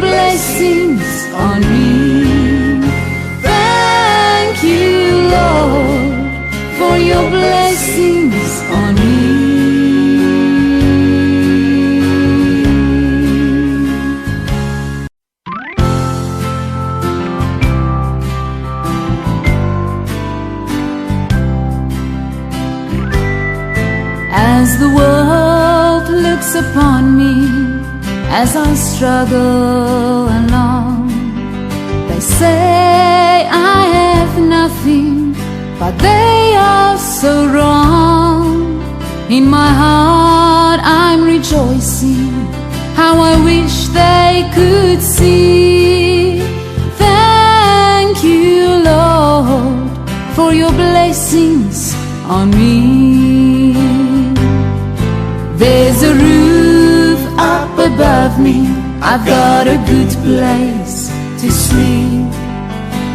blessings on me. Thank you, Lord, for your blessings on me. As the world looks upon me, as I struggle along, they say I have nothing, but they are so wrong. In my heart I'm rejoicing, how I wish they could see. Thank you, Lord, for your blessings on me. There's a roof up above me, I've got a good place to sleep.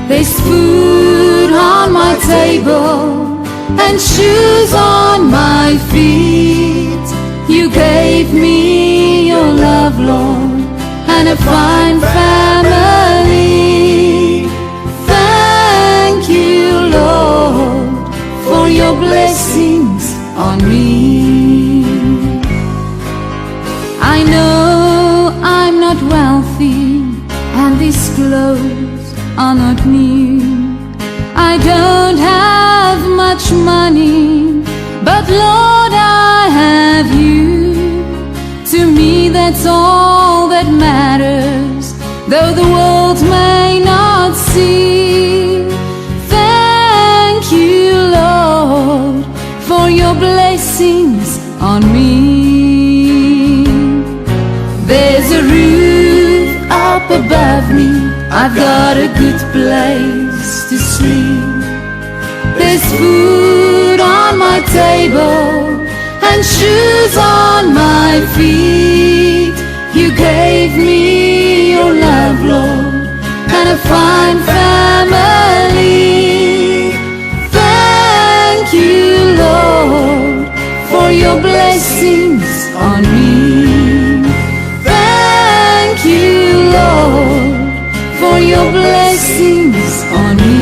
There's food on my table and shoes on my feet. You gave me your love, Lord, and a fine family. Thank you, Lord, for your blessings on me. I know I'm not wealthy, and these clothes are not new. I don't have much money, but Lord, I have you. To me that's all that matters, though the world may not see. Thank you, Lord, for your blessings on me. There's a roof up above me, I've got a good place to sleep. There's food on my table and shoes on my feet. You gave me your love, Lord, and a fine family. Thank you, Lord, for your blessings on me. Thank you, Lord, for your blessings on me.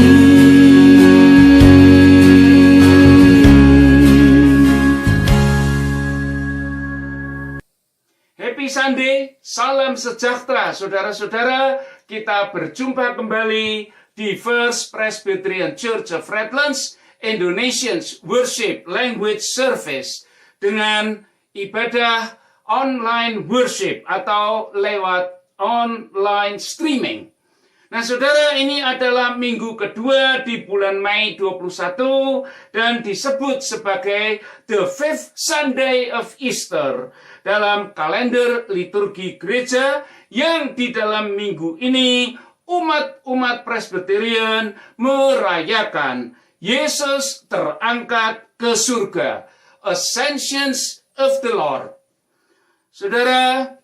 Happy Sunday, salam sejahtera saudara-saudara. Kita berjumpa kembali di First Presbyterian Church of Redlands Indonesian Worship Language Service dengan ibadah online worship atau lewat online streaming. Nah saudara, ini adalah minggu kedua di bulan Mei 21 dan disebut sebagai the fifth Sunday of Easter dalam kalender liturgi gereja, yang di dalam minggu ini umat-umat Presbyterian merayakan Yesus terangkat ke surga, Ascensions of the Lord. Saudara,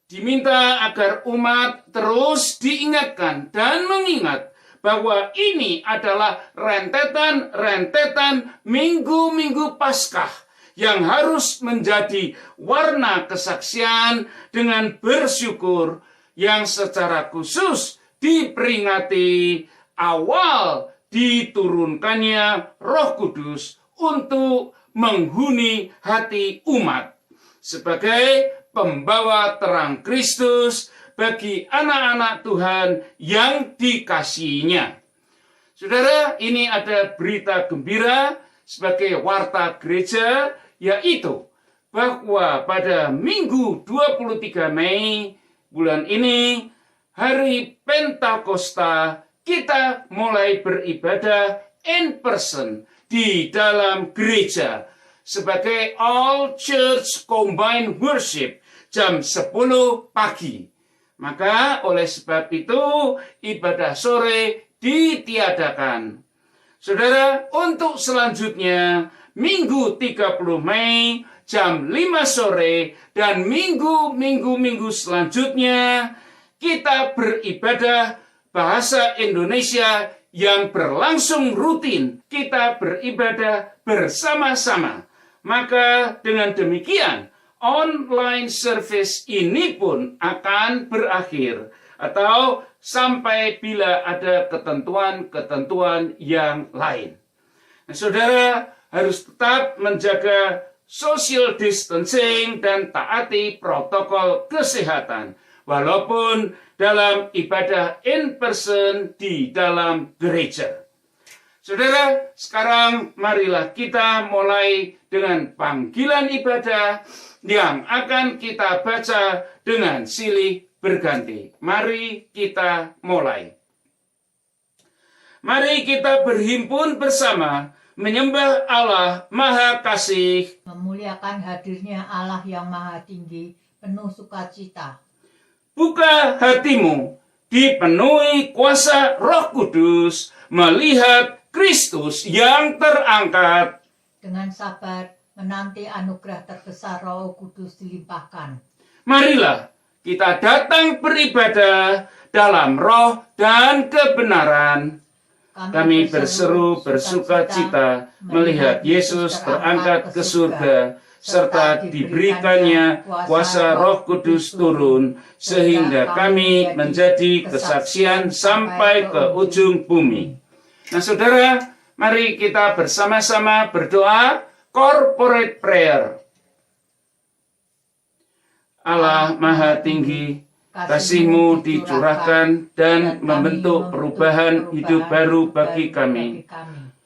diminta agar umat terus diingatkan dan mengingat bahwa ini adalah rentetan minggu-minggu Paskah yang harus menjadi warna kesaksian dengan bersyukur yang secara khusus diperingati awal diturunkannya Roh Kudus untuk menghuni hati umat sebagai pembawa terang Kristus bagi anak-anak Tuhan yang dikasihinya. Saudara, ini ada berita gembira sebagai warta gereja, yaitu bahwa pada Minggu 23 Mei bulan ini, hari Pentakosta, kita mulai beribadah in person di dalam gereja sebagai All Church Combined Worship jam 10 pagi. Maka oleh sebab itu ibadah sore ditiadakan. Saudara, untuk selanjutnya Minggu 30 Mei jam 5 sore dan minggu selanjutnya kita beribadah bahasa Indonesia yang berlangsung rutin. Kita beribadah bersama-sama. Maka dengan demikian online service ini pun akan berakhir. atau sampai bila ada ketentuan-ketentuan yang lain. Nah, saudara harus tetap menjaga social distancing dan taati protokol kesehatan, walaupun dalam ibadah in person di dalam gereja. Saudara, sekarang marilah kita mulai dengan panggilan ibadah yang akan kita baca dengan silih berganti. Mari kita mulai. Mari kita berhimpun bersama menyembah Allah Maha Kasih, memuliakan hadirnya Allah yang Maha Tinggi, penuh sukacita. Buka hatimu, dipenuhi kuasa Roh Kudus, melihat Kristus yang terangkat. Dengan sabar menanti anugerah terbesar Roh Kudus dilimpahkan. Marilah kita datang beribadah dalam roh dan kebenaran. Kami berseru bersukacita melihat Yesus terangkat ke surga, serta diberikannya kuasa Roh Kudus turun, sehingga kami menjadi kesaksian sampai ke ujung bumi. Nah, saudara, mari kita bersama-sama berdoa corporate prayer. Allah Maha Tinggi, kasih-Mu dicurahkan dan membentuk perubahan hidup baru bagi kami.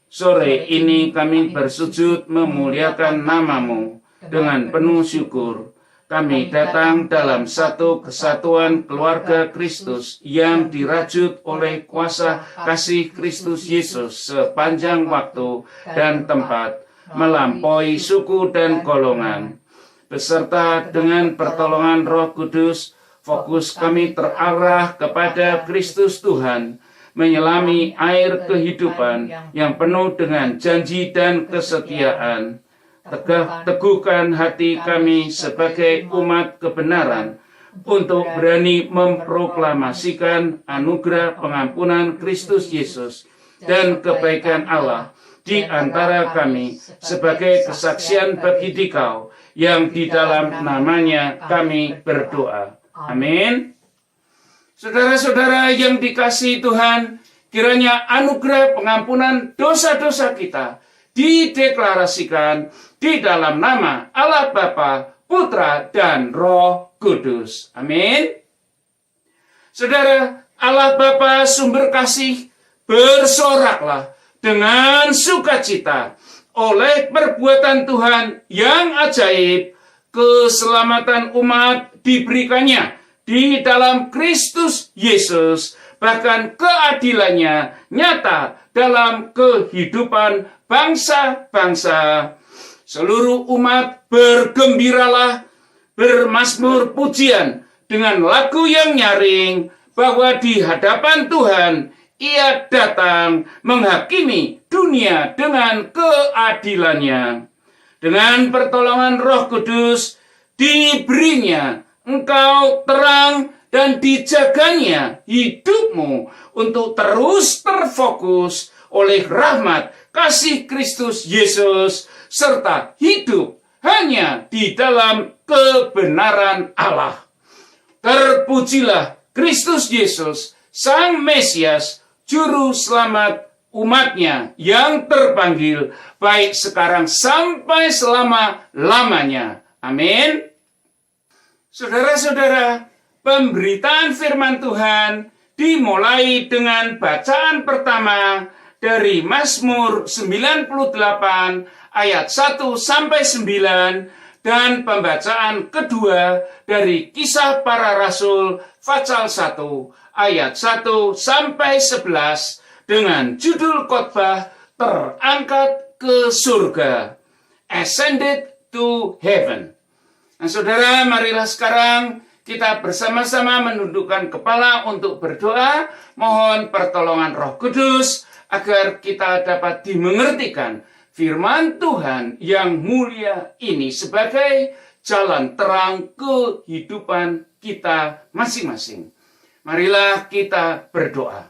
Sore ini kami bersujud memuliakan nama-Mu dengan penuh syukur. Kami datang dalam satu kesatuan keluarga Kristus yang dirajut oleh kuasa kasih Kristus Yesus sepanjang waktu dan tempat, melampaui suku dan golongan. Beserta dengan pertolongan Roh Kudus, fokus kami terarah kepada Kristus Tuhan, menyelami air kehidupan yang penuh dengan janji dan kesetiaan. Teguhkan hati kami sebagai umat kebenaran untuk berani memproklamasikan anugerah pengampunan Kristus Yesus dan kebaikan Allah di antara kami sebagai kesaksian bagi Dikau yang di dalam namanya kami berdoa. Amin. Saudara-saudara yang dikasihi Tuhan, kiranya anugerah pengampunan dosa-dosa kita dideklarasikan di dalam nama Allah Bapa, Putra, dan Roh Kudus. Amin. Saudara, Allah Bapa sumber kasih, bersoraklah dengan sukacita oleh perbuatan Tuhan yang ajaib. Keselamatan umat diberikannya di dalam Kristus Yesus, bahkan keadilannya nyata dalam kehidupan bangsa-bangsa. Seluruh umat bergembiralah, bermazmur pujian dengan lagu yang nyaring, bahwa di hadapan Tuhan Ia datang menghakimi dunia dengan keadilannya. Dengan pertolongan Roh Kudus diberinya engkau terang dan dijaganya hidupmu untuk terus terfokus oleh rahmat kasih Kristus Yesus, serta hidup hanya di dalam kebenaran Allah. Terpujilah Kristus Yesus, Sang Mesias, Juru Selamat umatnya yang terpanggil, baik sekarang sampai selama-lamanya. Amin. Saudara-saudara, pemberitaan firman Tuhan dimulai dengan bacaan pertama dari Mazmur 98 ayat 1 sampai 9 dan pembacaan kedua dari Kisah Para Rasul pasal 1 ayat 1 sampai 11 dengan judul khotbah terangkat ke surga, Ascended to Heaven. Nah, saudara, marilah sekarang kita bersama-sama menundukkan kepala untuk berdoa, mohon pertolongan Roh Kudus agar kita dapat dimengertikan firman Tuhan yang mulia ini sebagai jalan terang kehidupan kita masing-masing. Marilah kita berdoa.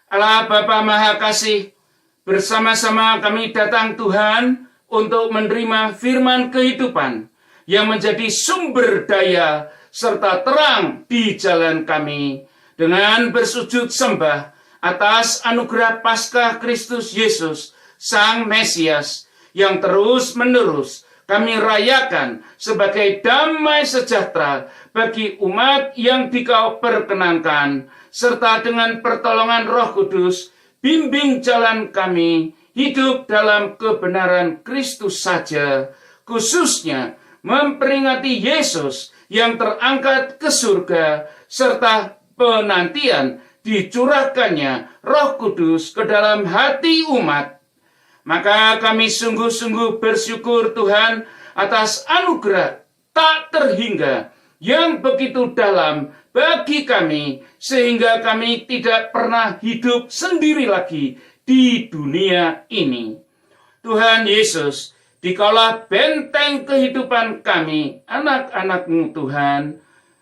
Allah Bapa Maha Kasih, bersama-sama kami datang Tuhan untuk menerima firman kehidupan yang menjadi sumber daya serta terang di jalan kami, dengan bersujud sembah atas anugerah Paskah Kristus Yesus, Sang Mesias, yang terus-menerus kami rayakan sebagai damai sejahtera bagi umat yang Dikau perkenankan, serta dengan pertolongan Roh Kudus, bimbing jalan kami hidup dalam kebenaran Kristus saja, khususnya memperingati Yesus yang terangkat ke surga, serta penantian dicurahkannya Roh Kudus ke dalam hati umat. Maka kami sungguh-sungguh bersyukur Tuhan atas anugerah tak terhingga yang begitu dalam bagi kami, sehingga kami tidak pernah hidup sendiri lagi di dunia ini. Tuhan Yesus, Dikaulah benteng kehidupan kami, anak-anak-Mu Tuhan,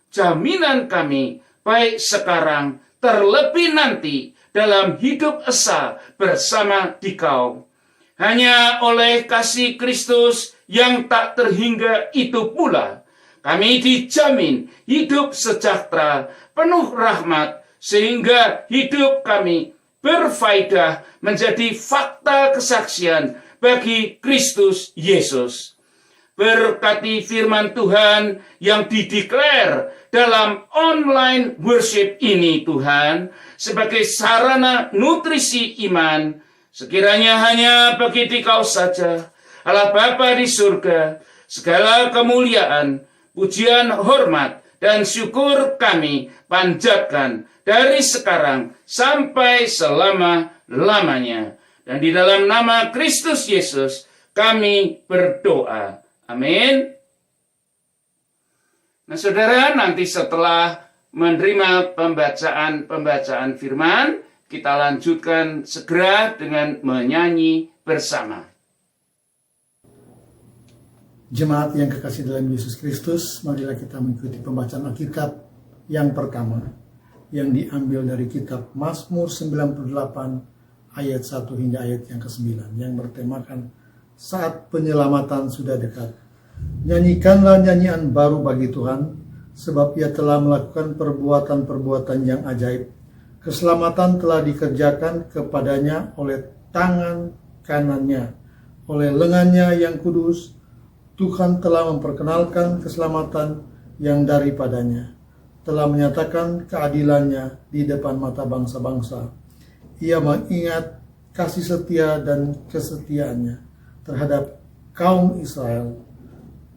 jaminan kami baik sekarang terlebih nanti dalam hidup esa bersama Dikau. Hanya oleh kasih Kristus yang tak terhingga itu pula kami dijamin hidup sejahtera, penuh rahmat, sehingga hidup kami berfaedah menjadi fakta kesaksian bagi Kristus Yesus. Berkati firman Tuhan yang dideklar dalam online worship ini Tuhan, sebagai sarana nutrisi iman, sekiranya hanya bagi Dikau saja, Allah Bapa di surga, segala kemuliaan, pujian, hormat, dan syukur kami panjatkan dari sekarang sampai selama-lamanya. Dan di dalam nama Kristus Yesus kami berdoa. Amin. Nah saudara, nanti setelah menerima pembacaan firman, kita lanjutkan segera dengan menyanyi bersama. Jemaat yang kekasih dalam Yesus Kristus, marilah kita mengikuti pembacaan Alkitab yang pertama, yang diambil dari kitab Mazmur 98 ayat 1 hingga ayat yang ke-9, yang bertemakan saat penyelamatan sudah dekat. Nyanyikanlah nyanyian baru bagi Tuhan, sebab Ia telah melakukan perbuatan-perbuatan yang ajaib. Keselamatan telah dikerjakan kepadanya oleh tangan kanannya, oleh lengannya yang kudus. Tuhan telah memperkenalkan keselamatan yang daripadanya, telah menyatakan keadilannya di depan mata bangsa-bangsa. Ia mengingat kasih setia dan kesetiaannya terhadap kaum Israel.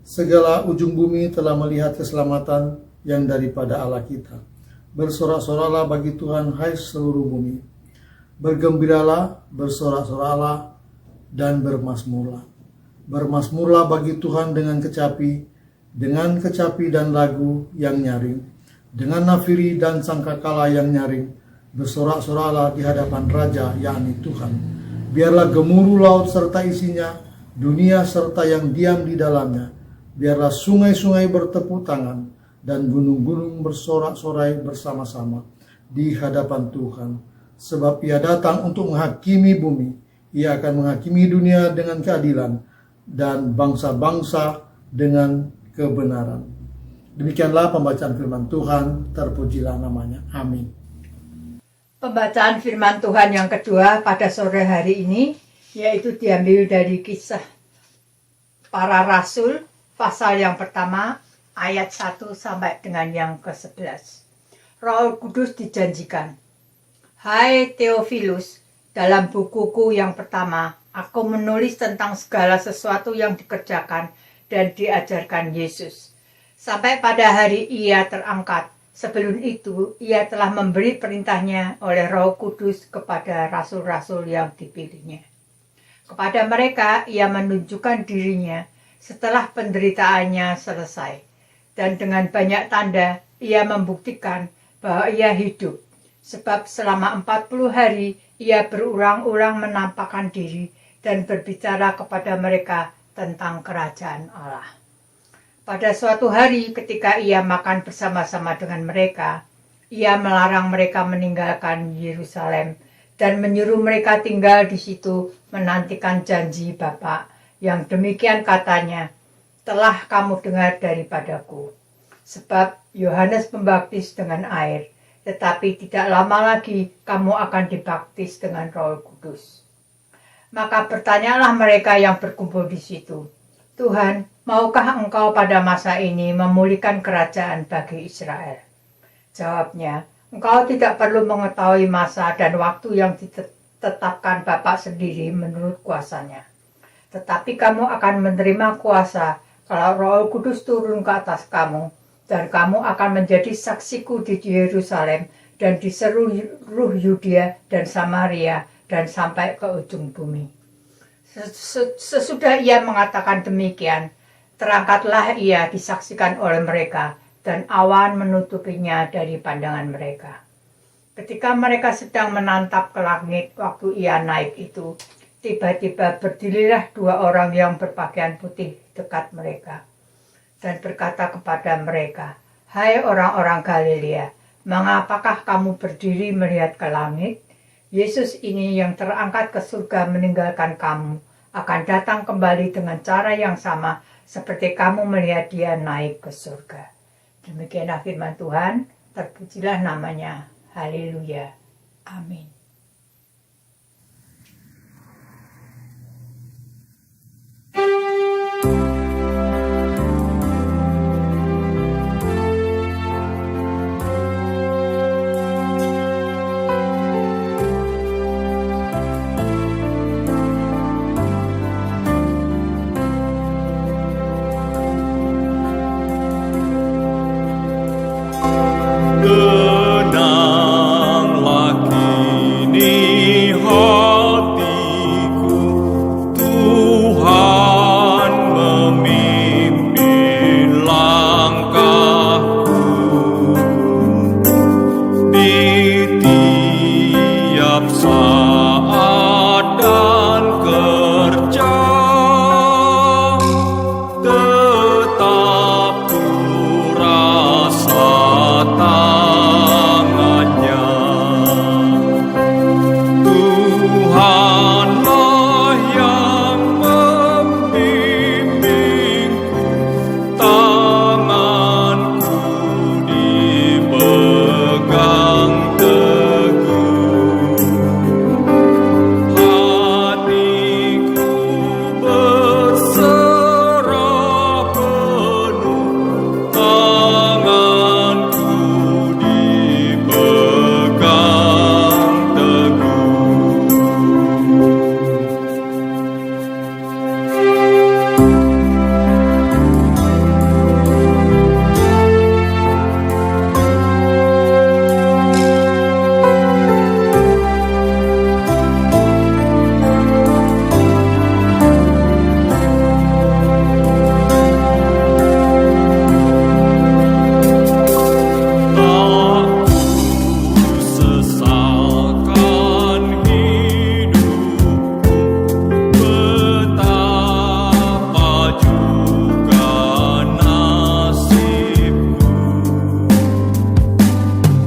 Segala ujung bumi telah melihat keselamatan yang daripada Allah kita. Bersorak-soraklah bagi Tuhan, hai seluruh bumi. Bergembiralah, bersorak-soraklah, dan bermazmurlah. Bermazmurlah bagi Tuhan dengan kecapi dan lagu yang nyaring, dengan nafiri dan sangkakala yang nyaring. Bersorak-soraklah di hadapan Raja, yakni Tuhan. Biarlah gemuruh laut serta isinya, dunia serta yang diam di dalamnya. Biarlah sungai-sungai bertepuk tangan, dan gunung-gunung bersorak-sorai bersama-sama di hadapan Tuhan. Sebab Ia datang untuk menghakimi bumi. Ia akan menghakimi dunia dengan keadilan, dan bangsa-bangsa dengan kebenaran. Demikianlah pembacaan firman Tuhan, terpujilah namanya. Amin. Pembacaan firman Tuhan yang kedua pada sore hari ini, yaitu diambil dari Kisah Para Rasul, pasal yang pertama, ayat 1 sampai dengan yang ke-11. Roh Kudus dijanjikan. Hai Theophilus, dalam bukuku yang pertama, aku menulis tentang segala sesuatu yang dikerjakan dan diajarkan Yesus, sampai pada hari Ia terangkat. Sebelum itu, Ia telah memberi perintahnya oleh Roh Kudus kepada rasul-rasul yang dipilihnya. Kepada mereka, Ia menunjukkan dirinya setelah penderitaannya selesai. Dan dengan banyak tanda, Ia membuktikan bahwa Ia hidup. Sebab selama 40 hari, Ia berulang-ulang menampakkan diri dan berbicara kepada mereka tentang kerajaan Allah. Pada suatu hari ketika Ia makan bersama-sama dengan mereka, Ia melarang mereka meninggalkan Yerusalem dan menyuruh mereka tinggal di situ menantikan janji Bapa yang demikian katanya, telah kamu dengar daripadaku. Sebab Yohanes membaptis dengan air, tetapi tidak lama lagi kamu akan dibaptis dengan Roh Kudus. Maka bertanyalah mereka yang berkumpul di situ, Tuhan, maukah engkau pada masa ini memulihkan kerajaan bagi Israel? Jawabnya, engkau tidak perlu mengetahui masa dan waktu yang ditetapkan Bapa sendiri menurut kuasanya. Tetapi kamu akan menerima kuasa kalau Roh Kudus turun ke atas kamu, dan kamu akan menjadi saksiku di Yerusalem dan di seluruh Yudea dan Samaria dan sampai ke ujung bumi. Sesudah ia mengatakan demikian, terangkatlah ia disaksikan oleh mereka, dan awan menutupinya dari pandangan mereka. Ketika mereka sedang menatap ke langit waktu ia naik itu, tiba-tiba berdirilah 2 orang yang berpakaian putih dekat mereka, dan berkata kepada mereka, Hai orang-orang Galilea, mengapakah kamu berdiri melihat ke langit? Yesus ini yang terangkat ke surga meninggalkan kamu, akan datang kembali dengan cara yang sama seperti kamu melihat dia naik ke surga. Demikianlah firman Tuhan, terpujilah namanya. Haleluya. Amin. Tenanglah kini hatiku, Tuhan memimpin langkahku di tiap saat dan kerja. Tetap ku rasa tangannya. Tuhanlah yang membimbingku, tanganku dipegang teguh. Hatiku berserah penuh, tanganku dipegang teguh. Tak sesalkan hidupku, betapa juga nasibku,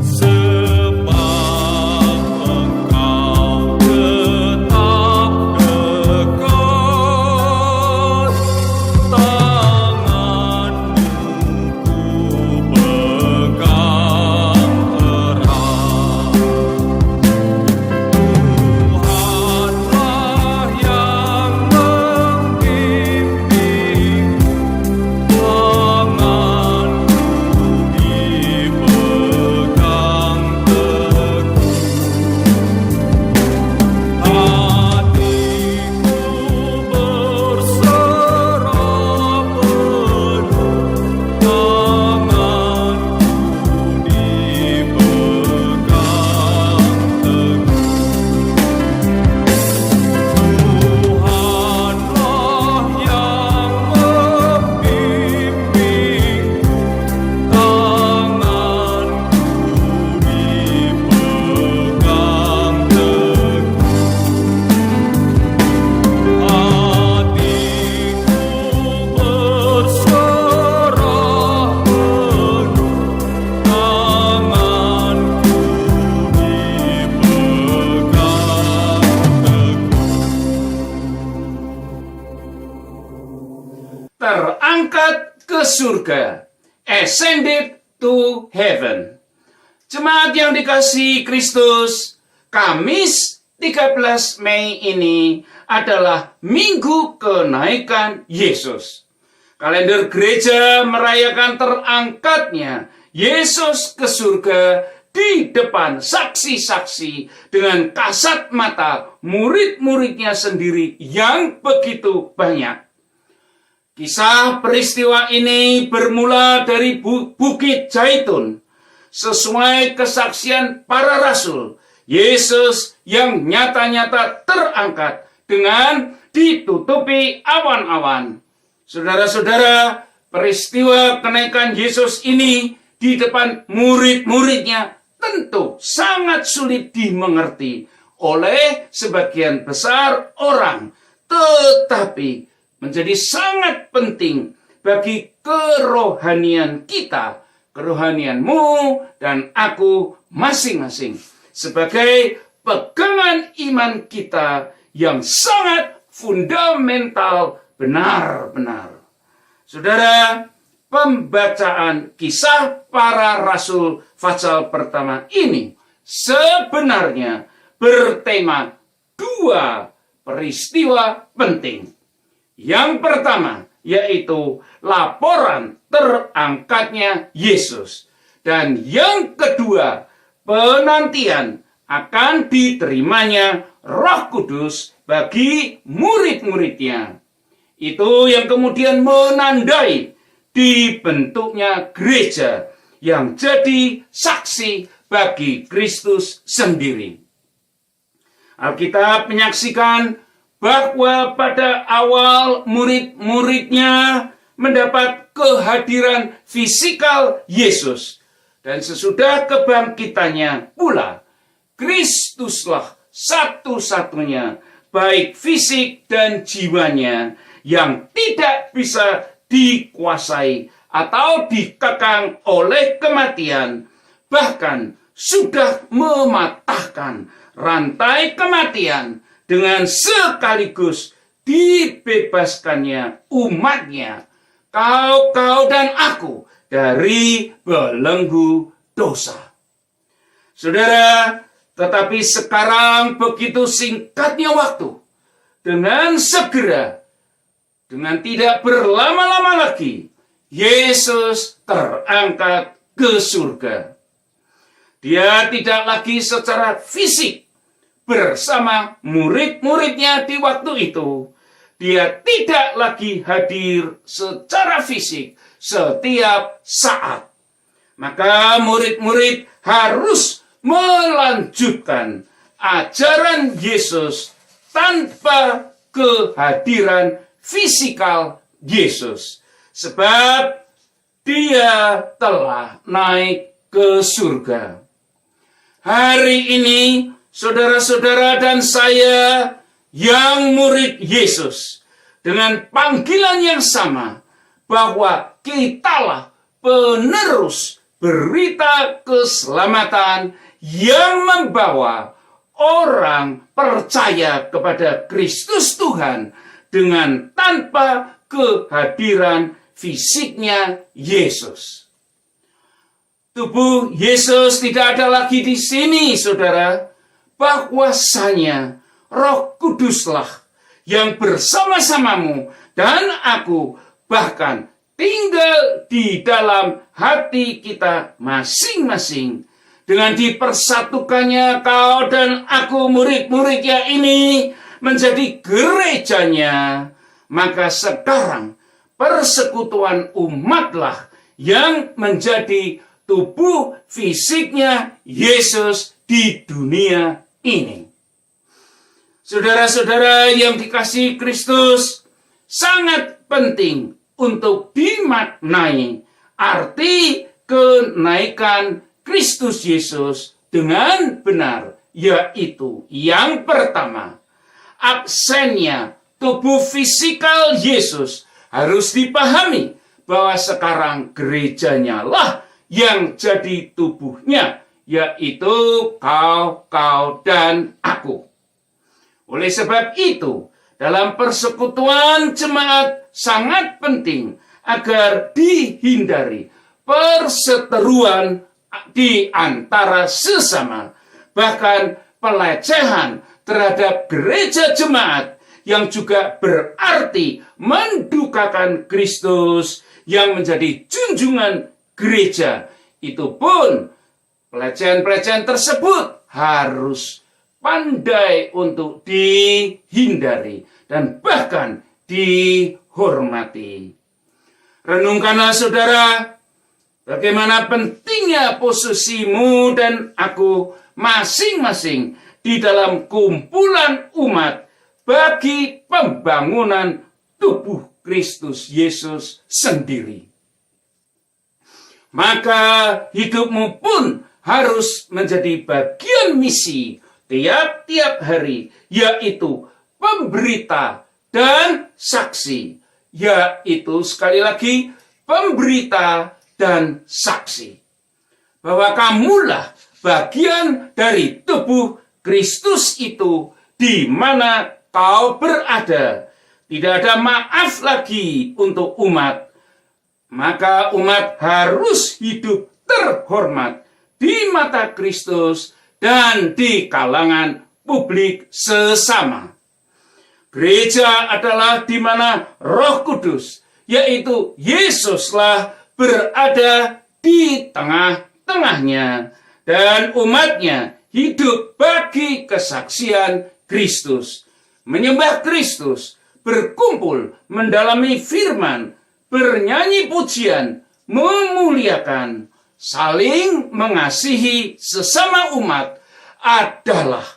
sebab engkau tetap dekat, tanganmu ku pegang erat. Tuhanlah yang membimbingku, tanganku dipegang teguh. Hatiku berserah penuh, tanganku dipegang teguh. Tuhanlah yang membimbingku, tanganku dipegang teguh. Hatiku berserah penuh, tanganku dipegang teguh. Terangkat ke surga. ascended to heaven. Jemaat yang dikasihi Kristus, Kamis 13 Mei ini adalah Minggu Kenaikan Yesus. Kalender gereja merayakan terangkatnya Yesus ke surga di depan saksi-saksi dengan kasat mata murid-muridnya sendiri yang begitu banyak. Kisah peristiwa ini bermula dari Bukit Zaitun. Sesuai kesaksian para rasul, Yesus yang nyata-nyata terangkat dengan ditutupi awan-awan. Saudara-saudara, peristiwa kenaikan Yesus ini di depan murid-muridnya tentu sangat sulit dimengerti oleh sebagian besar orang, tetapi menjadi sangat penting bagi kerohanian kita, kerohanianmu dan aku masing-masing, sebagai pegangan iman kita yang sangat fundamental benar-benar. Saudara, pembacaan kisah para rasul pasal pertama ini sebenarnya bertema dua peristiwa penting. Yang pertama yaitu laporan terangkatnya Yesus. Dan yang kedua, penantian akan diterimanya Roh Kudus bagi murid-muridnya. Itu yang kemudian menandai dibentuknya gereja yang jadi saksi bagi Kristus sendiri. Alkitab menyaksikan bahwa pada awal murid-muridnya mendapat kehadiran fisikal Yesus. Dan sesudah kebangkitannya pula, Kristuslah satu-satunya, baik fisik dan jiwanya, yang tidak bisa dikuasai atau dikekang oleh kematian, bahkan sudah mematahkan rantai kematian dengan sekaligus dibebaskannya umatnya, kau dan aku, dari belenggu dosa. Saudara, tetapi sekarang begitu singkatnya waktu, dengan segera, dengan tidak berlama-lama lagi, Yesus terangkat ke surga. Dia tidak lagi secara fisik bersama murid-muridnya di waktu itu. Dia tidak lagi hadir secara fisik setiap saat. Maka murid-murid harus melanjutkan ajaran Yesus tanpa kehadiran fisikal Yesus. Sebab dia telah naik ke surga. Hari ini, saudara-saudara dan saya yang murid Yesus, dengan panggilan yang sama, bahwa kitalah penerus berita keselamatan yang membawa orang percaya kepada Kristus Tuhan dengan tanpa kehadiran fisiknya Yesus. Tubuh Yesus tidak ada lagi di sini, saudara. Bahwasanya Roh Kuduslah yang bersama-samamu dan aku, bahkan tinggal di dalam hati kita masing-masing. Dengan dipersatukannya kau dan aku, murid-muridnya ini, menjadi gerejanya, maka sekarang persekutuan umatlah yang menjadi tubuh fisiknya Yesus di dunia ini. Saudara-saudara yang dikasihi Kristus, sangat penting untuk dimaknai arti kenaikan Kristus Yesus dengan benar, yaitu yang pertama, absennya tubuh fisikal Yesus harus dipahami bahwa sekarang gerejanya lah yang jadi tubuhnya, yaitu kau dan aku. Oleh sebab itu, dalam persekutuan jemaat sangat penting agar dihindari perseteruan di antara sesama, bahkan pelecehan terhadap gereja jemaat yang juga berarti mendukakan Kristus yang menjadi junjungan gereja. Itu pun pelecehan-pelecehan tersebut harus pandai untuk dihindari dan bahkan dihormati. Renungkanlah saudara, bagaimana pentingnya posisimu dan aku masing-masing di dalam kumpulan umat bagi pembangunan tubuh Kristus Yesus sendiri. Maka hidupmu pun harus menjadi bagian misi tiap-tiap hari, yaitu pemberita dan saksi. Yaitu sekali lagi pemberita dan saksi. Bahwa kamulah bagian dari tubuh Kristus itu di mana kau berada. Tidak ada maaf lagi untuk umat. Maka umat harus hidup terhormat di mata Kristus dan di kalangan publik sesama. Gereja adalah di mana Roh Kudus, yaitu Yesuslah, berada di tengah-tengahnya, dan umatnya hidup bagi kesaksian Kristus, menyembah Kristus, berkumpul mendalami firman, bernyanyi pujian, memuliakan, saling mengasihi sesama umat adalah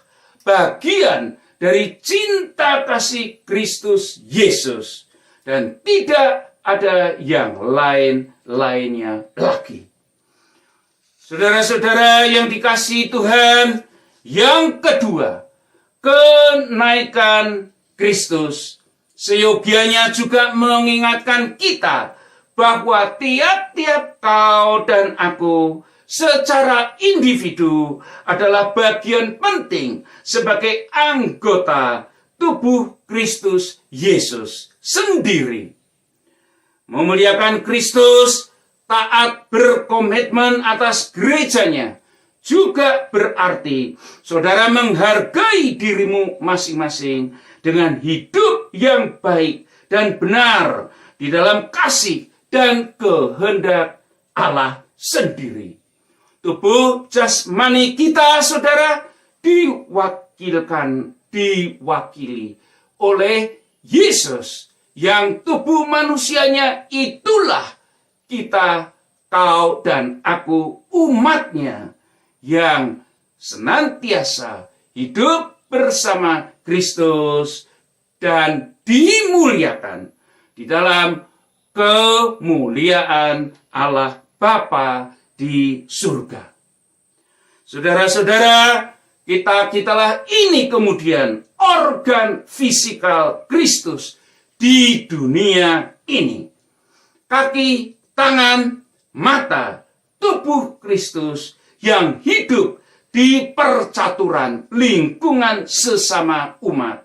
bagian dari cinta kasih Kristus Yesus, dan tidak ada yang lainnya lagi. Saudara-saudara yang dikasihi Tuhan, yang kedua, kenaikan Kristus seyogianya juga mengingatkan kita bahwa tiap-tiap kau dan aku secara individu adalah bagian penting sebagai anggota tubuh Kristus Yesus sendiri. Memuliakan Kristus, taat berkomitmen atas gerejanya, juga berarti saudara menghargai dirimu masing-masing dengan hidup yang baik dan benar di dalam kasih dan kehendak Allah sendiri. Tubuh jasmani kita, saudara, diwakili oleh Yesus, yang tubuh manusianya itulah kita, kau dan aku, umatnya, yang senantiasa hidup bersama Kristus dan dimuliakan di dalam kemuliaan Allah Bapa di surga. Saudara-saudara, kitalah ini kemudian organ fisikal Kristus di dunia ini. Kaki, tangan, mata, tubuh Kristus yang hidup di percaturan lingkungan sesama umat.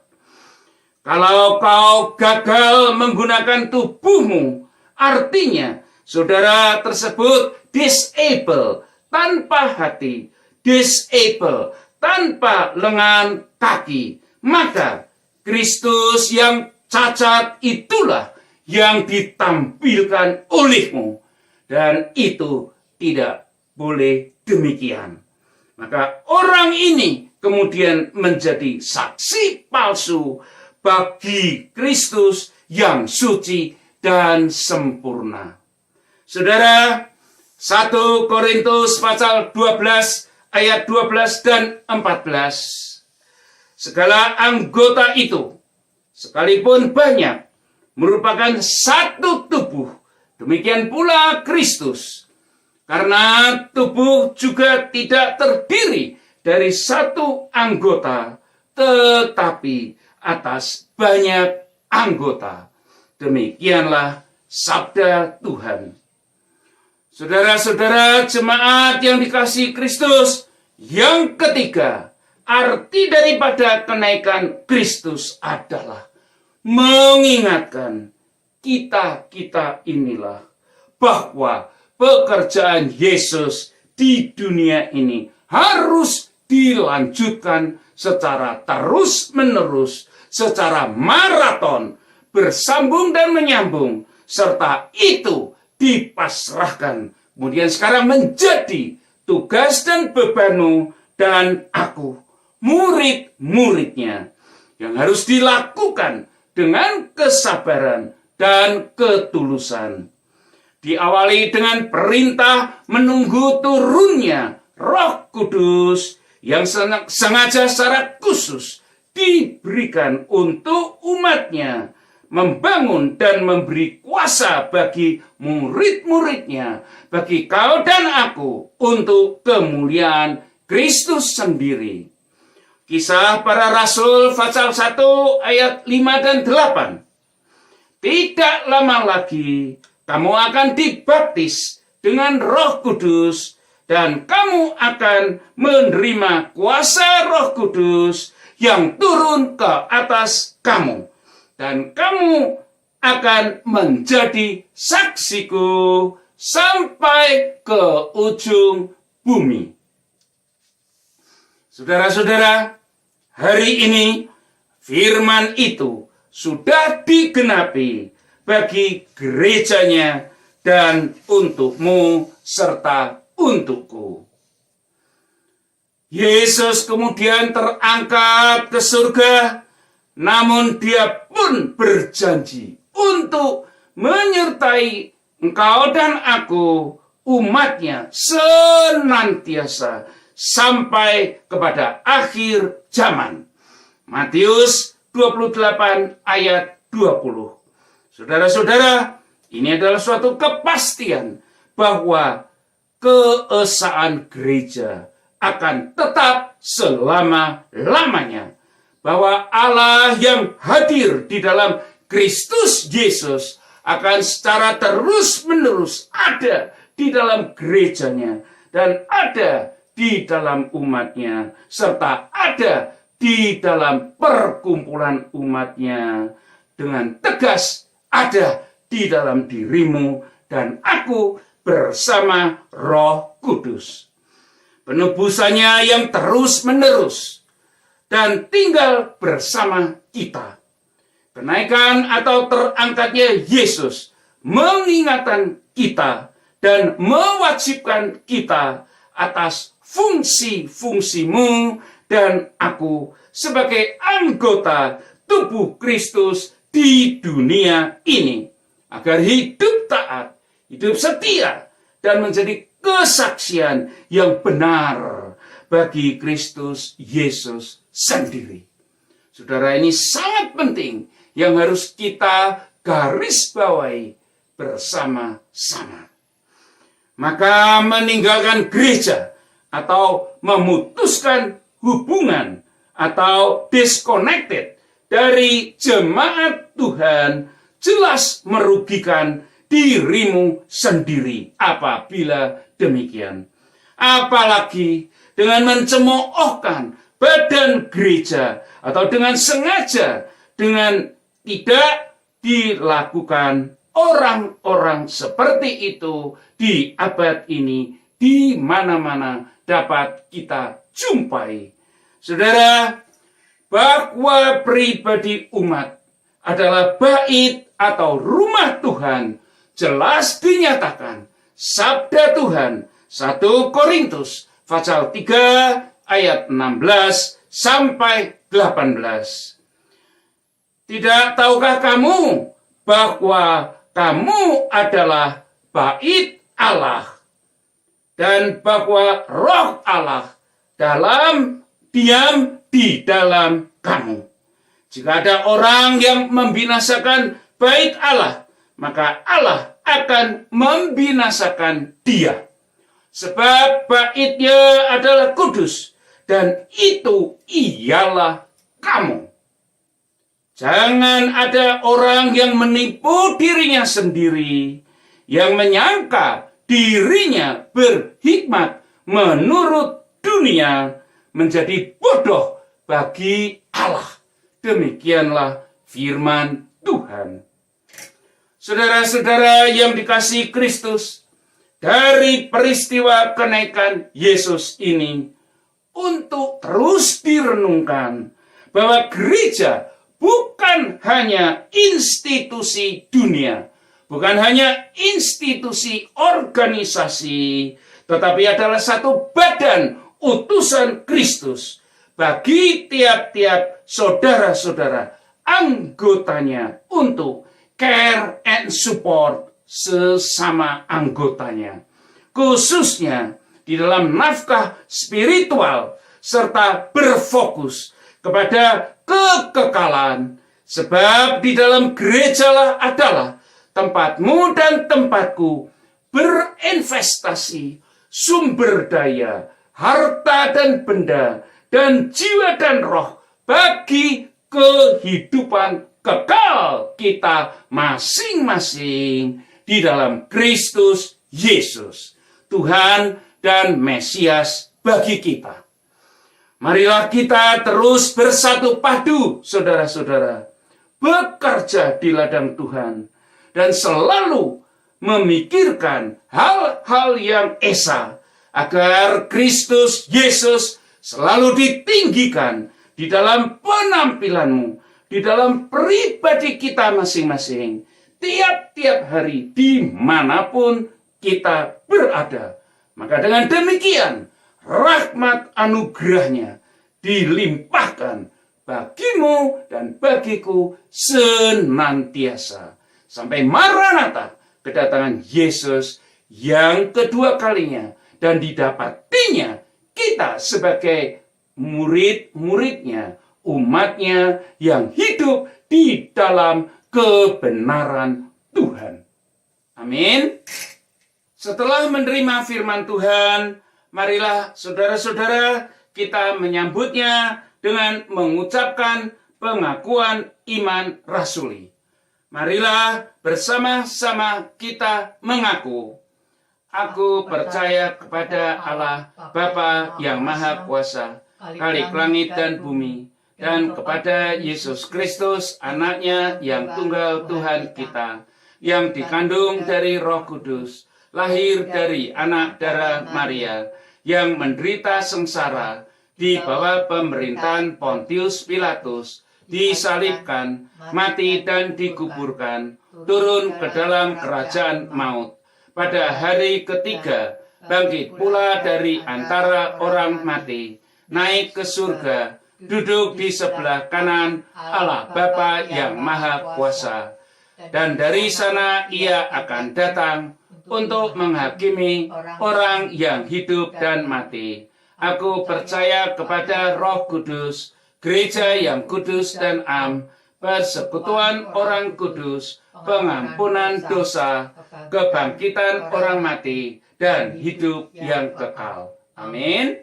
Kalau kau gagal menggunakan tubuhmu, artinya saudara tersebut disable, tanpa hati, disable, tanpa lengan kaki. Maka Kristus yang cacat itulah yang ditampilkan olehmu. Dan itu tidak boleh demikian. Maka orang ini kemudian menjadi saksi palsu bagi Kristus yang suci dan sempurna. Saudara, 1 Korintus pasal 12 ayat 12 dan 14. Segala anggota itu, sekalipun banyak, merupakan satu tubuh. Demikian pula Kristus. Karena tubuh juga tidak terdiri dari satu anggota, tetapi atas banyak anggota. Demikianlah sabda Tuhan. Saudara-saudara jemaat yang dikasihi Kristus, yang ketiga, arti daripada kenaikan Kristus adalah mengingatkan kita inilah bahwa pekerjaan Yesus di dunia ini harus dilanjutkan secara terus-menerus, secara maraton, bersambung dan menyambung, serta itu dipasrahkan. Kemudian sekarang menjadi tugas dan bebanmu dan aku, murid-muridnya, yang harus dilakukan dengan kesabaran dan ketulusan. Diawali dengan perintah menunggu turunnya Roh Kudus yang sengaja secara khusus diberikan untuk umatnya, membangun dan memberi kuasa bagi murid-muridnya, bagi kau dan aku, untuk kemuliaan Kristus sendiri. Kisah Para Rasul pasal 1 ayat 5 dan 8. Tidak lama lagi kamu akan dibaptis dengan Roh Kudus, dan kamu akan menerima kuasa Roh Kudus yang turun ke atas kamu. Dan kamu akan menjadi saksiku sampai ke ujung bumi. Saudara-saudara, hari ini firman itu sudah digenapi bagi gerejanya dan untukmu serta untukku. Yesus kemudian terangkat ke surga, namun dia pun berjanji untuk menyertai engkau dan aku, umatnya, senantiasa sampai kepada akhir zaman. Matius 28 ayat 20. Saudara-saudara, ini adalah suatu kepastian bahwa keesaan gereja akan tetap selama-lamanya. Bahwa Allah yang hadir di dalam Kristus Yesus akan secara terus-menerus ada di dalam gerejanya dan ada di dalam umatnya, serta ada di dalam perkumpulan umatnya, dengan tegas ada di dalam dirimu dan aku bersama Roh Kudus. Penebusannya yang terus-menerus dan tinggal bersama kita. Kenaikan atau terangkatnya Yesus mengingatkan kita dan mewajibkan kita atas fungsi-fungsimu dan aku sebagai anggota tubuh Kristus di dunia ini, agar hidup taat, hidup setia, dan menjadi kesaksian yang benar bagi Kristus Yesus sendiri. Saudara, ini sangat penting yang harus kita garis bawahi bersama-sama. Maka meninggalkan gereja atau memutuskan hubungan atau disconnected dari jemaat Tuhan jelas merugikan dirimu sendiri apabila demikian. Apalagi dengan mencemoohkan badan gereja atau dengan sengaja, dengan tidak dilakukan orang-orang seperti itu di abad ini, di mana-mana dapat kita jumpai. Saudara, bahwa pribadi umat adalah bait atau rumah Tuhan jelas dinyatakan sabda Tuhan 1 Korintus pasal 3 ayat 16 sampai 18. Tidak tahukah kamu bahwa kamu adalah bait Allah dan bahwa Roh Allah diam di dalam kamu. Jika ada orang yang membinasakan bait Allah, maka Allah akan membinasakan dia. Sebab baitnya adalah kudus, dan itu ialah kamu. Jangan ada orang yang menipu dirinya sendiri, yang menyangka dirinya berhikmat menurut dunia, menjadi bodoh bagi Allah. Demikianlah firman Tuhan. Saudara-saudara yang dikasihi Kristus, dari peristiwa kenaikan Yesus ini untuk terus direnungkan bahwa gereja bukan hanya institusi dunia, bukan hanya institusi organisasi, tetapi adalah satu badan utusan Kristus bagi tiap-tiap saudara-saudara anggotanya untuk care and support sesama anggotanya, khususnya di dalam nafkah spiritual serta berfokus kepada kekekalan, sebab di dalam gerejalah adalah tempatmu dan tempatku berinvestasi sumber daya, harta dan benda, dan jiwa dan roh bagi kehidupan kekal kita masing-masing di dalam Kristus Yesus, Tuhan dan Mesias bagi kita. Marilah kita terus bersatu padu, saudara-saudara, bekerja di ladang Tuhan, dan selalu memikirkan hal-hal yang esa, agar Kristus Yesus selalu ditinggikan di dalam penampilanmu, di dalam pribadi kita masing-masing, tiap-tiap hari, dimanapun kita berada. Maka dengan demikian, rahmat anugerahnya dilimpahkan bagimu dan bagiku senantiasa. Sampai Maranatha, kedatangan Yesus yang kedua kalinya, dan didapatinya kita sebagai murid-muridnya, umatnya yang hidup di dalam kebenaran Tuhan. Amin. Setelah menerima firman Tuhan, marilah saudara-saudara kita menyambutnya dengan mengucapkan pengakuan iman rasuli. Marilah bersama-sama kita mengaku, aku percaya kepada Allah Bapa yang Maha Kuasa, Khalik langit dan bumi, dan kepada Yesus Kristus, anaknya yang tunggal Tuhan kita, yang dikandung dari Roh Kudus, lahir dari anak darah Maria, yang menderita sengsara di bawah pemerintahan Pontius Pilatus, disalibkan, mati dan dikuburkan, turun ke dalam kerajaan maut. Pada hari ketiga, bangkit pula dari antara orang mati, naik ke surga, duduk di sebelah kanan Allah Bapa yang Maha Kuasa. Dan dari sana ia akan datang untuk menghakimi orang yang hidup dan mati. Aku percaya kepada Roh Kudus, gereja yang kudus dan am, persekutuan orang kudus, pengampunan dosa, kebangkitan orang mati, dan hidup yang kekal. Amin.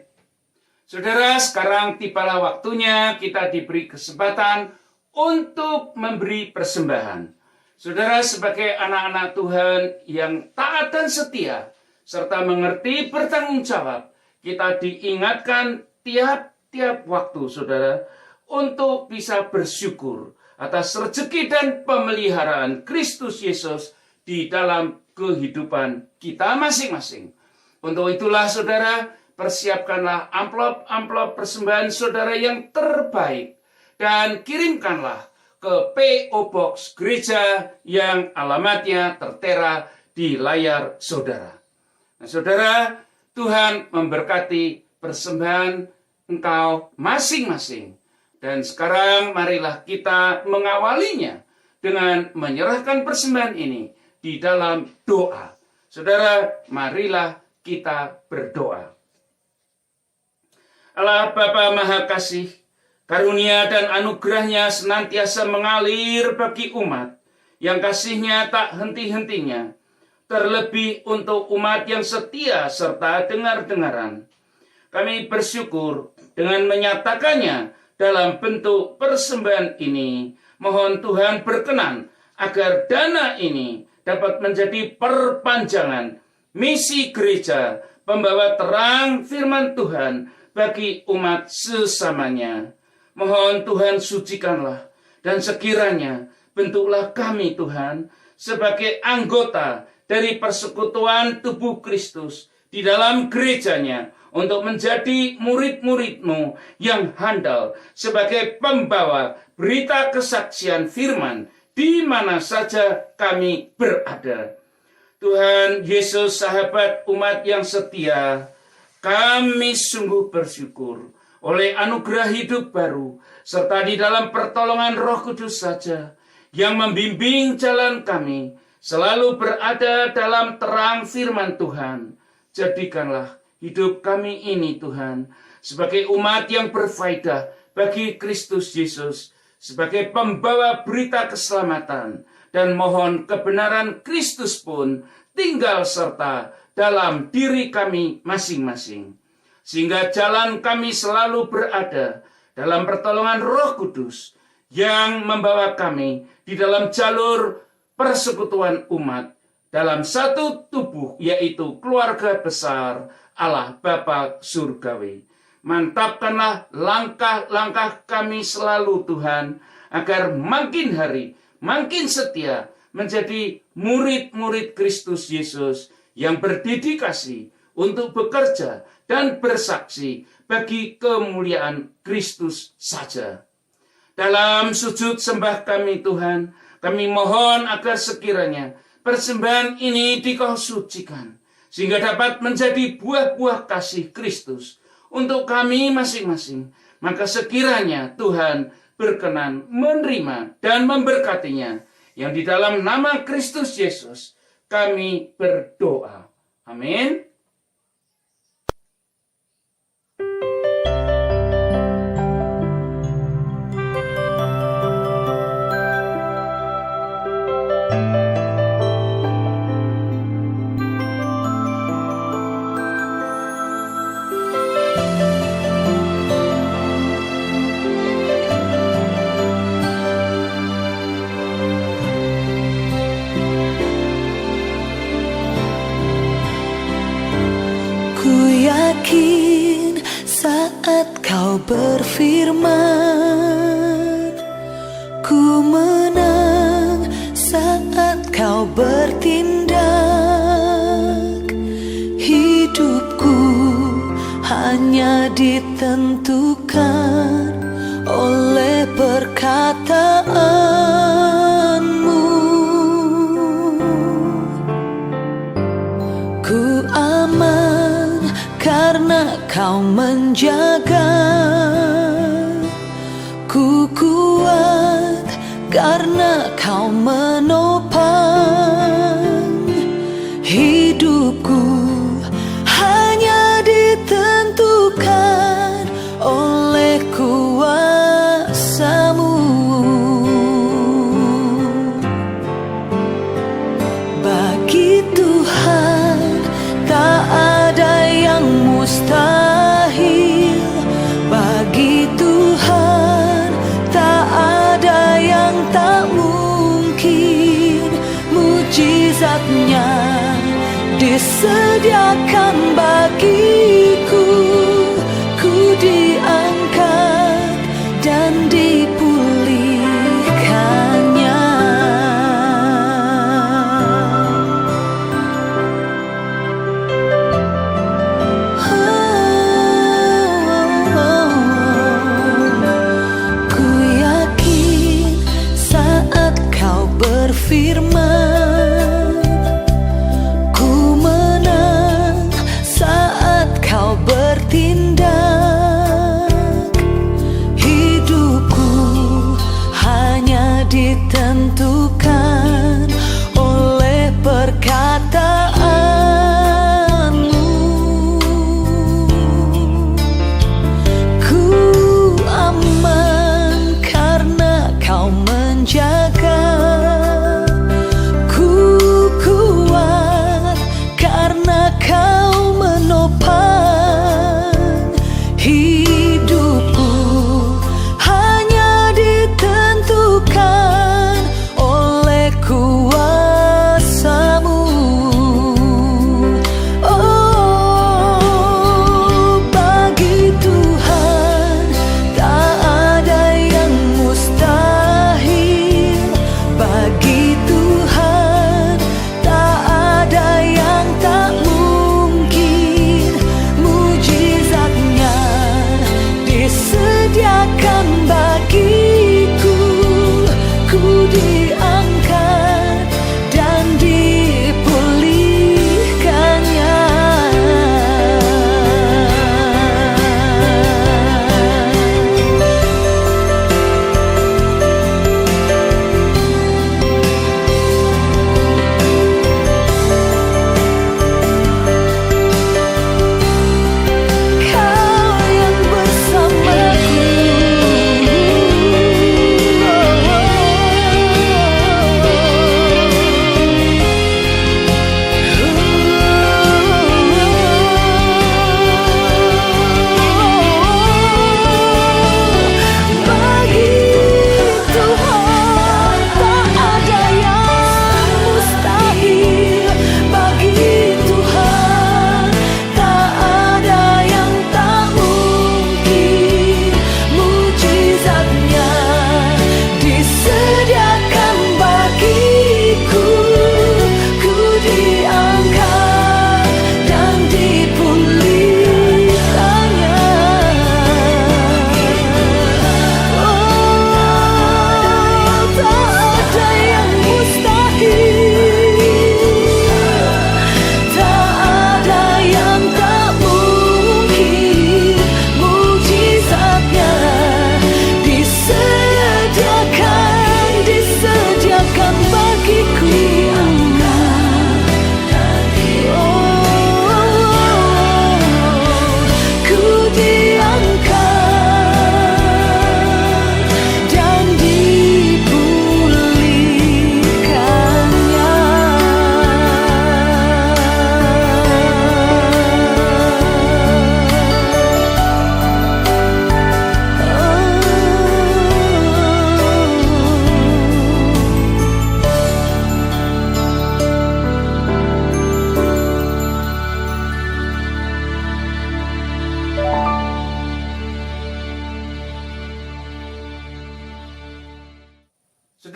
Saudara, sekarang tibalah waktunya kita diberi kesempatan untuk memberi persembahan. Saudara, sebagai anak-anak Tuhan yang taat dan setia, serta mengerti bertanggung jawab, kita diingatkan tiap-tiap waktu, saudara, untuk bisa bersyukur atas rezeki dan pemeliharaan Kristus Yesus di dalam kehidupan kita masing-masing. Untuk itulah, saudara, persiapkanlah amplop-amplop persembahan saudara yang terbaik, dan kirimkanlah ke P.O. Box Gereja yang alamatnya tertera di layar saudara. Nah, saudara, Tuhan memberkati persembahan engkau masing-masing. Dan sekarang marilah kita mengawalinya dengan menyerahkan persembahan ini di dalam doa. Saudara, marilah kita berdoa. Allah Bapa Maha Kasih, karunia dan anugerahnya senantiasa mengalir bagi umat yang kasihnya tak henti-hentinya, terlebih untuk umat yang setia serta dengar-dengaran. Kami bersyukur dengan menyatakannya dalam bentuk persembahan ini. Mohon Tuhan berkenan agar dana ini dapat menjadi perpanjangan misi gereja, pembawa terang firman Tuhan bagi umat sesamanya. Mohon Tuhan sucikanlah, dan sekiranya bentuklah kami Tuhan sebagai anggota dari persekutuan tubuh Kristus di dalam gerejanya untuk menjadi murid-murid-Mu yang handal sebagai pembawa berita kesaksian firman di mana saja kami berada. Tuhan Yesus, sahabat umat yang setia, kami sungguh bersyukur oleh anugerah hidup baru, serta di dalam pertolongan Roh Kudus saja, yang membimbing jalan kami, selalu berada dalam terang firman Tuhan. Jadikanlah hidup kami ini Tuhan, sebagai umat yang berfaedah bagi Kristus Yesus, sebagai pembawa berita keselamatan, dan mohon kebenaran Kristus pun tinggal serta dalam diri kami masing-masing. Sehingga jalan kami selalu berada dalam pertolongan Roh Kudus yang membawa kami di dalam jalur persekutuan umat dalam satu tubuh, yaitu keluarga besar Allah Bapa Surgawi. Mantapkanlah langkah-langkah kami selalu Tuhan, agar makin hari makin setia menjadi murid-murid Kristus Yesus yang berdedikasi untuk bekerja dan bersaksi bagi kemuliaan Kristus saja. Dalam sujud sembah kami Tuhan, kami mohon agar sekiranya persembahan ini Dikau sucikan, sehingga dapat menjadi buah-buah kasih Kristus untuk kami masing-masing. Maka sekiranya Tuhan berkenan menerima dan memberkatinya, yang di dalam nama Kristus Yesus kami berdoa. Amin. Yakin saat Kau berfirman, ku menang saat Kau bertindak. Hidupku hanya ditentukan oleh perkataanmu. Ku aman karena Kau menjaga, ku kuat karena Kau menopang. Hidupku hanya ditentukan oleh kuasa-Mu. Bagi Tuhan tak ada yang mustahil, bagi Tuhan tak ada yang tak mungkin. Mujizat-Nya disediakan bagiku, ku diangkat dan dipulihkannya. Firman, ku menang saat Kau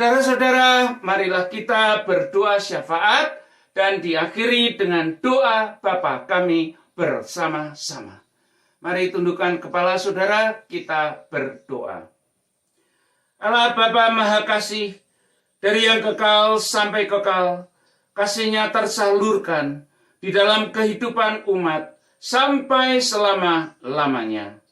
Saudara-saudara, marilah kita berdoa syafaat dan diakhiri dengan doa Bapa kami bersama-sama. Mari tundukkan kepala saudara, kita berdoa. Allah Bapa Maha Kasih, dari yang kekal sampai kekal, kasih-Nya tersalurkan di dalam kehidupan umat sampai selama-lamanya.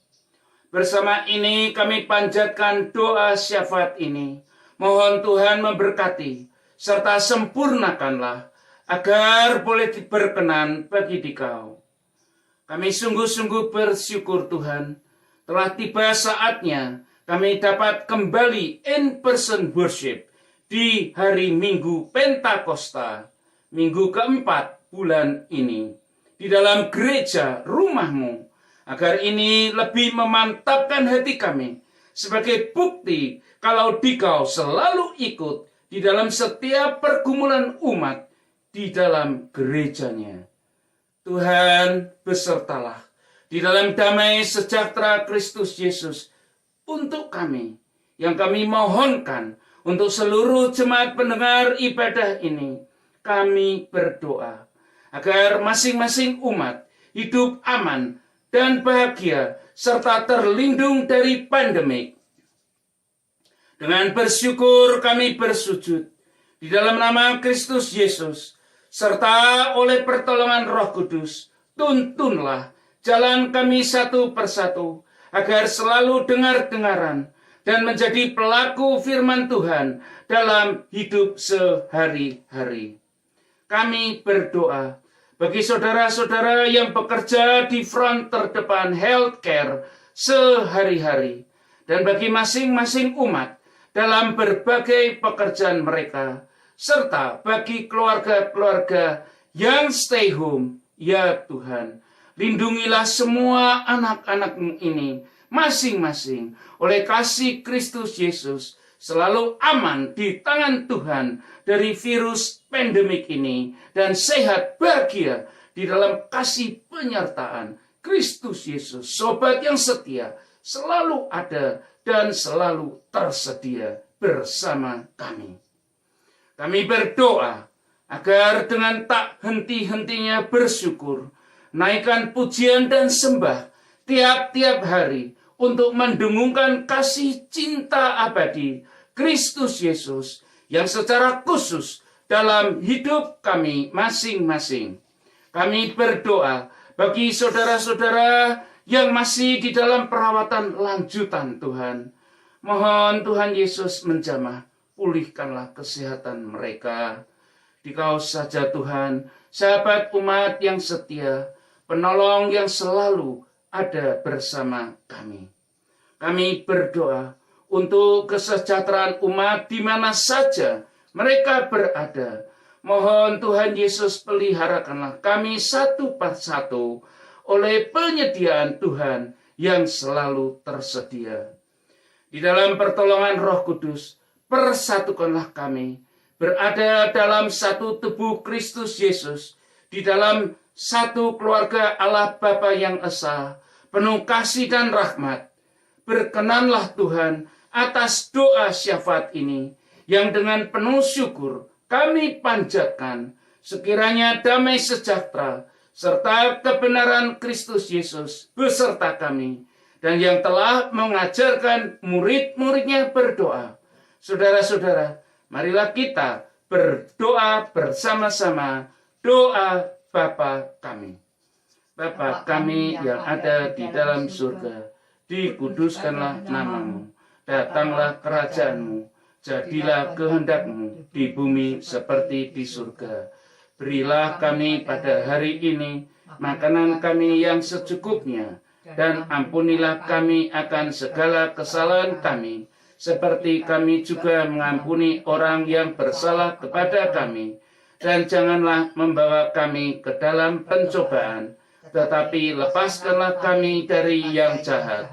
Bersama ini kami panjatkan doa syafaat ini. Mohon Tuhan memberkati serta sempurnakanlah agar boleh berkenan bagi Dikau. Kami sungguh-sungguh bersyukur Tuhan, telah tiba saatnya kami dapat kembali in person worship di hari Minggu Pentakosta, minggu keempat bulan ini, di dalam gereja rumah-Mu, agar ini lebih memantapkan hati kami sebagai bukti kalau Dikau selalu ikut di dalam setiap pergumulan umat di dalam gerejanya. Tuhan, besertalah di dalam damai sejahtera Kristus Yesus untuk kami, yang kami mohonkan untuk seluruh jemaat pendengar ibadah ini. Kami berdoa agar masing-masing umat hidup aman dan bahagia serta terlindung dari pandemik. Dengan bersyukur kami bersujud di dalam nama Kristus Yesus, serta oleh pertolongan Roh Kudus, tuntunlah jalan kami satu persatu, agar selalu dengar-dengaran dan menjadi pelaku firman Tuhan dalam hidup sehari-hari. Kami berdoa bagi saudara-saudara yang bekerja di front terdepan healthcare sehari-hari, dan bagi masing-masing umat dalam berbagai pekerjaan mereka, serta bagi keluarga-keluarga yang stay home. Ya Tuhan, lindungilah semua anak-anak-Mu ini masing-masing oleh kasih Kristus Yesus, selalu aman di tangan Tuhan dari virus pandemik ini, dan sehat bahagia di dalam kasih penyertaan Kristus Yesus. Sobat yang setia selalu ada dan selalu tersedia bersama kami. Kami berdoa agar dengan tak henti-hentinya bersyukur, naikkan pujian dan sembah tiap-tiap hari untuk mendengungkan kasih cinta abadi Kristus Yesus yang secara khusus dalam hidup kami masing-masing. Kami berdoa bagi saudara-saudara yang masih di dalam perawatan lanjutan Tuhan. Mohon Tuhan Yesus menjamah, pulihkanlah kesehatan mereka. Dikau saja Tuhan, sahabat umat yang setia, penolong yang selalu ada bersama kami. Kami berdoa untuk kesejahteraan umat di mana saja mereka berada. Mohon Tuhan Yesus peliharakanlah kami satu persatu oleh penyediaan Tuhan yang selalu tersedia. Di dalam pertolongan Roh Kudus, persatukanlah kami berada dalam satu tubuh Kristus Yesus, di dalam satu keluarga Allah Bapa yang esa, penuh kasih dan rahmat. Berkenanlah Tuhan atas doa syafaat ini, yang dengan penuh syukur kami panjatkan, sekiranya damai sejahtera serta kebenaran Kristus Yesus beserta kami, dan yang telah mengajarkan murid-muridnya berdoa. Saudara-saudara, marilah kita berdoa bersama-sama doa Bapa kami. Bapa kami yang ada di dalam surga, dikuduskanlah nama-Mu, datanglah kerajaan-Mu, jadilah kehendak-Mu di bumi seperti di surga. Berilah kami pada hari ini makanan kami yang secukupnya, dan ampunilah kami akan segala kesalahan kami, seperti kami juga mengampuni orang yang bersalah kepada kami. Dan janganlah membawa kami ke dalam pencobaan, tetapi lepaskanlah kami dari yang jahat.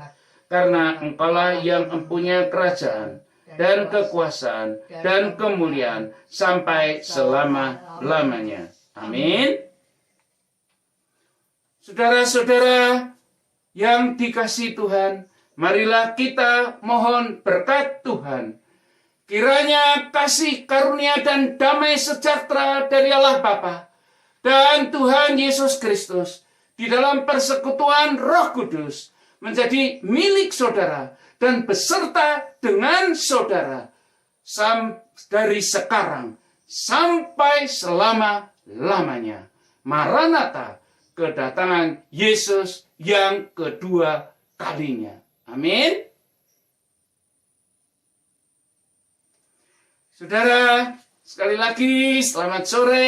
Karena Engkaulah yang mempunyai kerajaan, dan kekuasaan, dan kemuliaan, sampai selama-lamanya. Amin. Saudara-saudara yang dikasihi Tuhan, marilah kita mohon berkat Tuhan Kiranya kasih karunia dan damai sejahtera dari Allah Bapa dan Tuhan Yesus Kristus di dalam persekutuan Roh Kudus menjadi milik saudara dan beserta dengan saudara dari sekarang sampai selama-lamanya. Maranatha, kedatangan Yesus yang kedua kalinya. Amin. Saudara, sekali lagi selamat sore.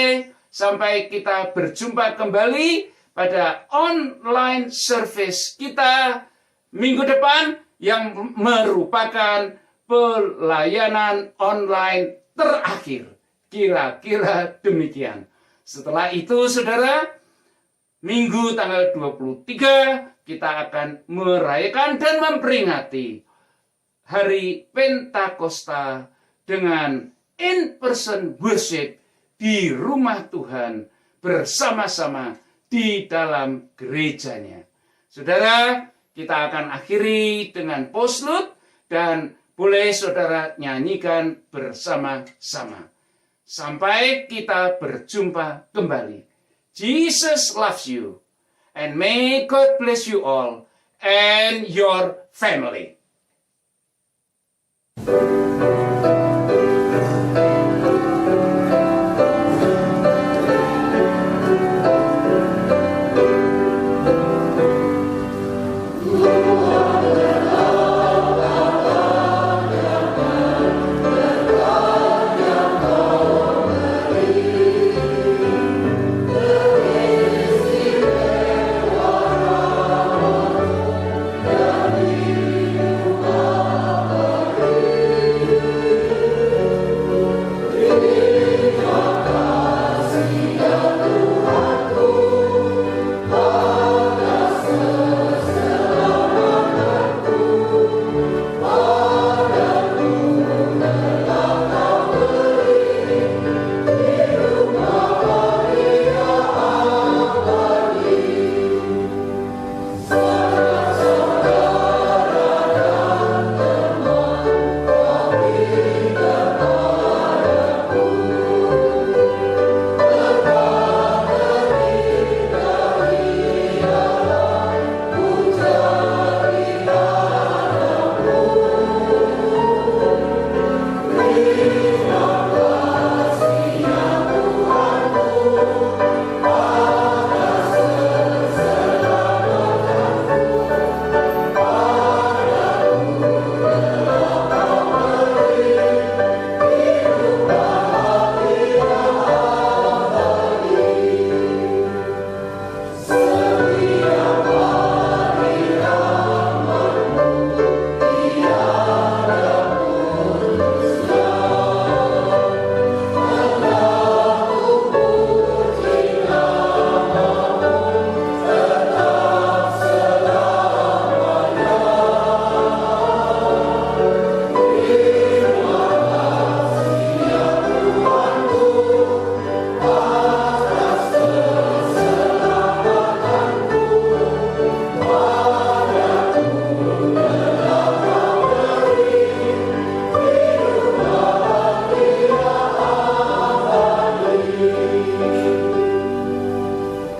Sampai kita berjumpa kembali pada online service kita minggu depan yang merupakan pelayanan online terakhir. Kira-kira demikian. Setelah itu, saudara, minggu tanggal 23 kita akan merayakan dan memperingati Hari Pentakosta dengan in-person worship di rumah Tuhan bersama-sama di dalam gerejanya. Saudara, kita akan akhiri dengan postlude dan boleh saudara nyanyikan bersama-sama. Sampai kita berjumpa kembali. Jesus loves you and may God bless you all and your family.